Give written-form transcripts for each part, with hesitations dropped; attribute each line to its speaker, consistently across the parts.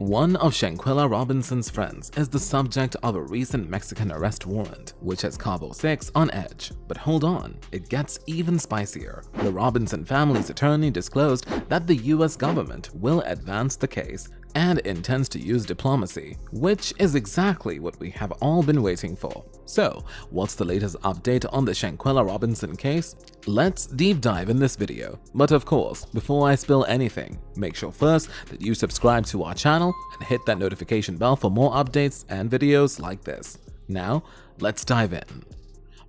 Speaker 1: One of Shanquella Robinson's friends is the subject of a recent Mexican arrest warrant, which has Cabo 6 on edge. But hold on, it gets even spicier. The Robinson family's attorney disclosed that the US government will advance the case and intends to use diplomacy, which is exactly what we have all been waiting for. So, what's the latest update on the Shanquella Robinson case? Let's deep dive in this video. But of course, before I spill anything, make sure first that you subscribe to our channel and hit that notification bell for more updates and videos like this. Now, let's dive in.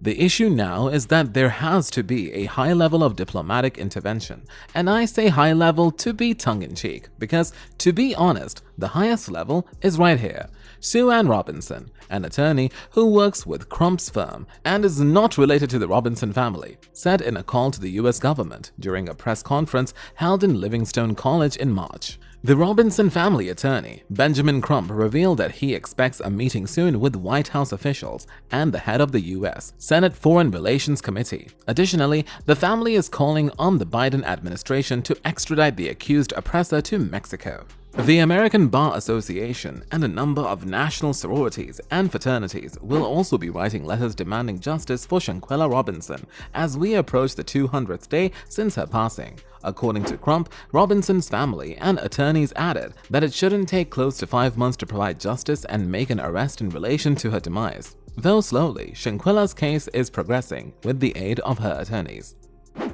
Speaker 1: The issue now is that there has to be a high level of diplomatic intervention, and I say high level to be tongue-in-cheek because, to be honest, the highest level is right here. Sue Ann Robinson, an attorney who works with Crump's firm and is not related to the Robinson family, said in a call to the US government during a press conference held in Livingstone College in March. The Robinson family attorney, Benjamin Crump, revealed that he expects a meeting soon with White House officials and the head of the U.S. Senate Foreign Relations Committee. Additionally, the family is calling on the Biden administration to extradite the accused oppressor to Mexico. The American Bar Association and a number of national sororities and fraternities will also be writing letters demanding justice for Shanquella Robinson as we approach the 200th day since her passing. According to Crump, Robinson's family and attorneys added that it shouldn't take close to 5 months to provide justice and make an arrest in relation to her demise. Though slowly, Shanquella's case is progressing with the aid of her attorneys.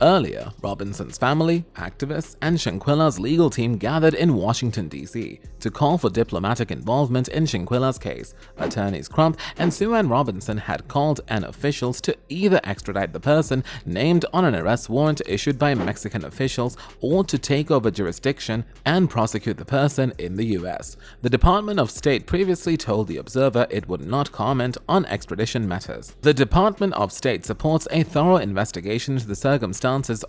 Speaker 1: Earlier, Robinson's family, activists, and Shanquella's legal team gathered in Washington, D.C. to call for diplomatic involvement in Shanquella's case. Attorneys Crump and Sue Ann Robinson had called on officials to either extradite the person named on an arrest warrant issued by Mexican officials or to take over jurisdiction and prosecute the person in the U.S. The Department of State previously told The Observer it would not comment on extradition matters. The Department of State supports a thorough investigation into the circumstances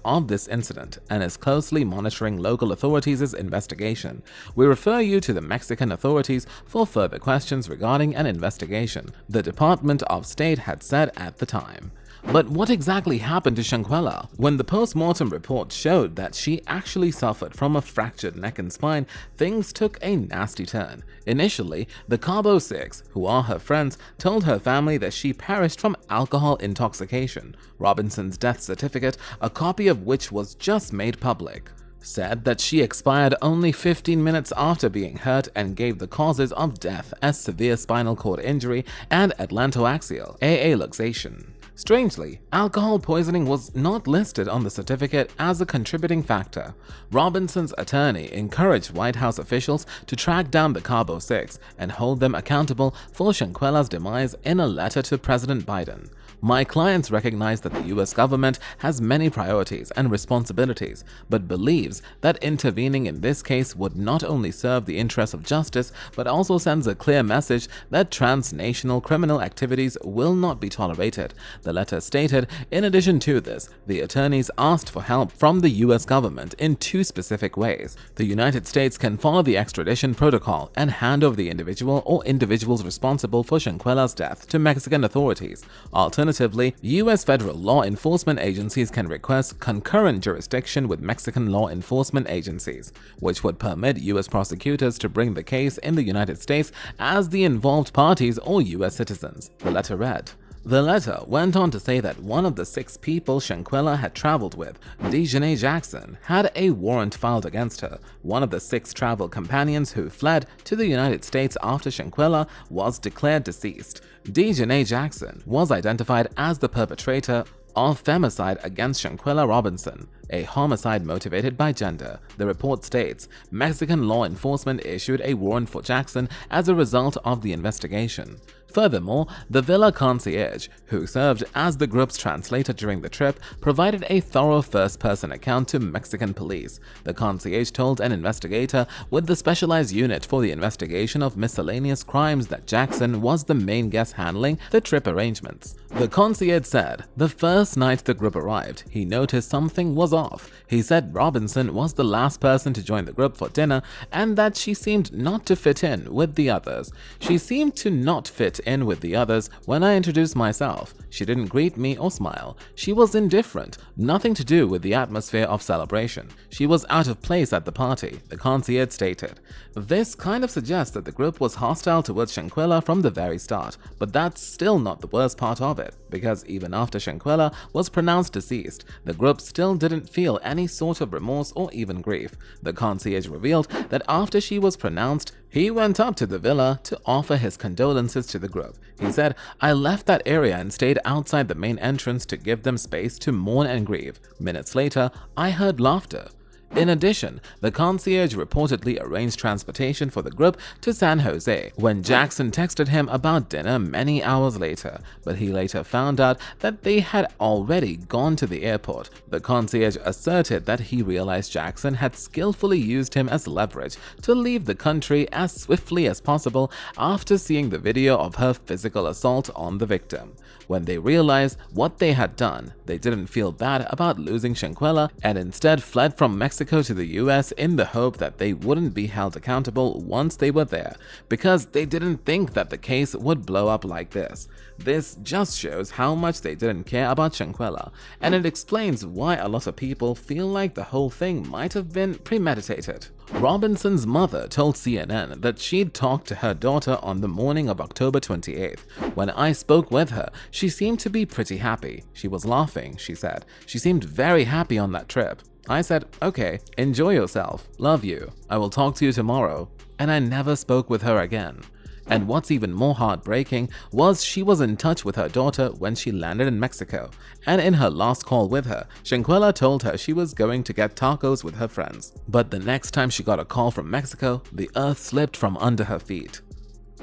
Speaker 1: of this incident and is closely monitoring local authorities' investigation. We refer you to the Mexican authorities for further questions regarding an investigation, the Department of State had said at the time. But what exactly happened to Shanquella? When the PostMortem Report showed that she actually suffered from a fractured neck and spine, things took a nasty turn. Initially, the Cabo 6, who are her friends, told her family that she perished from alcohol intoxication. Robinson's death certificate, a copy of which was just made public, said that she expired only 15 minutes after being hurt and gave the causes of death as severe spinal cord injury and atlantoaxial AA luxation. Strangely, alcohol poisoning was not listed on the certificate as a contributing factor. Robinson's attorney encouraged White House officials to track down the Cabo 6 and hold them accountable for Shanquella's demise in a letter to President Biden. My clients recognize that the US government has many priorities and responsibilities, but believes that intervening in this case would not only serve the interests of justice, but also sends a clear message that transnational criminal activities will not be tolerated. The letter stated, in addition to this, the attorneys asked for help from the US government in 2 specific ways. The United States can follow the extradition protocol and hand over the individual or individuals responsible for Shanquella's death to Mexican authorities. Alternatively, U.S. federal law enforcement agencies can request concurrent jurisdiction with Mexican law enforcement agencies, which would permit U.S. prosecutors to bring the case in the United States as the involved parties or U.S. citizens, the letter read. The letter went on to say that one of the 6 people Shanquella had traveled with, Demise Jackson, had a warrant filed against her. One of the 6 travel companions who fled to the United States after Shanquella was declared deceased. Demise Jackson was identified as the perpetrator of femicide against Shanquella Robinson, a homicide motivated by gender. The report states Mexican law enforcement issued a warrant for Jackson as a result of the investigation. Furthermore, the Villa Concierge, who served as the group's translator during the trip, provided a thorough first-person account to Mexican police. The Concierge told an investigator with the specialized unit for the investigation of miscellaneous crimes that Jackson was the main guest handling the trip arrangements. The Concierge said, the first night the group arrived, he noticed something was off. He said Robinson was the last person to join the group for dinner and that she seemed not to fit in with the others. She seemed to not fit in with the others when I introduced myself. She didn't greet me or smile. She was indifferent, nothing to do with the atmosphere of celebration. She was out of place at the party, the concierge stated. This kind of suggests that the group was hostile towards Shanquella from the very start, but that's still not the worst part of it, because even after Shanquella was pronounced deceased, the group still didn't feel any sort of remorse or even grief. The concierge revealed that after she was pronounced, he went up to the villa to offer his condolences to the group. He said, "I left that area and stayed outside the main entrance to give them space to mourn and grieve. Minutes later, I heard laughter." In addition, the concierge reportedly arranged transportation for the group to San Jose when Jackson texted him about dinner many hours later, but he later found out that they had already gone to the airport. The concierge asserted that he realized Jackson had skillfully used him as leverage to leave the country as swiftly as possible after seeing the video of her physical assault on the victim. When they realized what they had done, they didn't feel bad about losing Shanquella and instead fled from Mexico to the US in the hope that they wouldn't be held accountable once they were there, because they didn't think that the case would blow up like this. This just shows how much they didn't care about Shanquella, and it explains why a lot of people feel like the whole thing might have been premeditated. Robinson's mother told CNN that she'd talked to her daughter on the morning of October 28th. "When I spoke with her, she seemed to be pretty happy. She was laughing," she said. "She seemed very happy on that trip. I said, okay, enjoy yourself. Love you. I will talk to you tomorrow." And I never spoke with her again. And what's even more heartbreaking was she was in touch with her daughter when she landed in Mexico, and in her last call with her, Shanquella told her she was going to get tacos with her friends. But the next time she got a call from Mexico, the earth slipped from under her feet.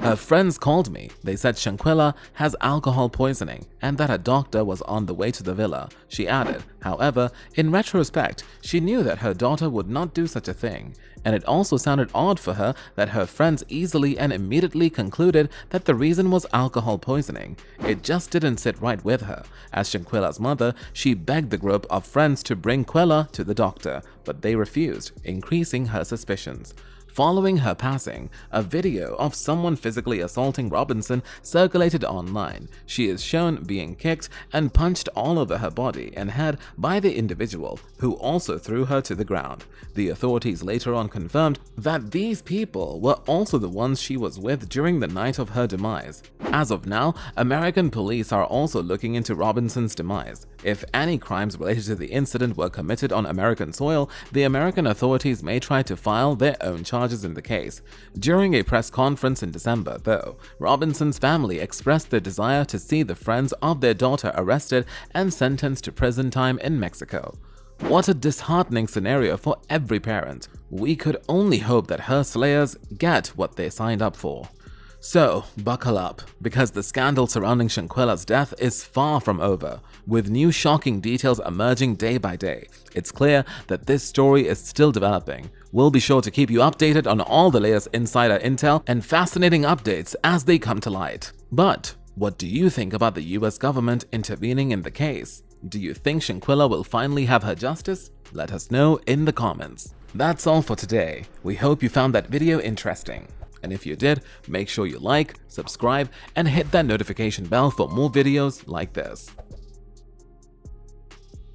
Speaker 1: "Her friends called me. They said Shanquella has alcohol poisoning and that a doctor was on the way to the villa," she added. However, in retrospect, she knew that her daughter would not do such a thing, and it also sounded odd for her that her friends easily and immediately concluded that the reason was alcohol poisoning. It just didn't sit right with her. As Shanquella's mother, she begged the group of friends to bring Quella to the doctor, but they refused, increasing her suspicions. Following her passing, a video of someone physically assaulting Robinson circulated online. She is shown being kicked and punched all over her body and head by the individual, who also threw her to the ground. The authorities later on confirmed that these people were also the ones she was with during the night of her demise. As of now, American police are also looking into Robinson's demise. If any crimes related to the incident were committed on American soil, the American authorities may try to file their own charges in the case. During a press conference in December, though, Robinson's family expressed their desire to see the friends of their daughter arrested and sentenced to prison time in Mexico. What a disheartening scenario for every parent. We could only hope that her slayers get what they signed up for. So, buckle up, because the scandal surrounding Shanquella's death is far from over, with new shocking details emerging day by day. It's clear that this story is still developing. We'll be sure to keep you updated on all the latest insider intel and fascinating updates as they come to light. But what do you think about the US government intervening in the case? Do you think Shanquella will finally have her justice? Let us know in the comments. That's all for today. We hope you found that video interesting. And if you did, make sure you like, subscribe, and hit that notification bell for more videos like this.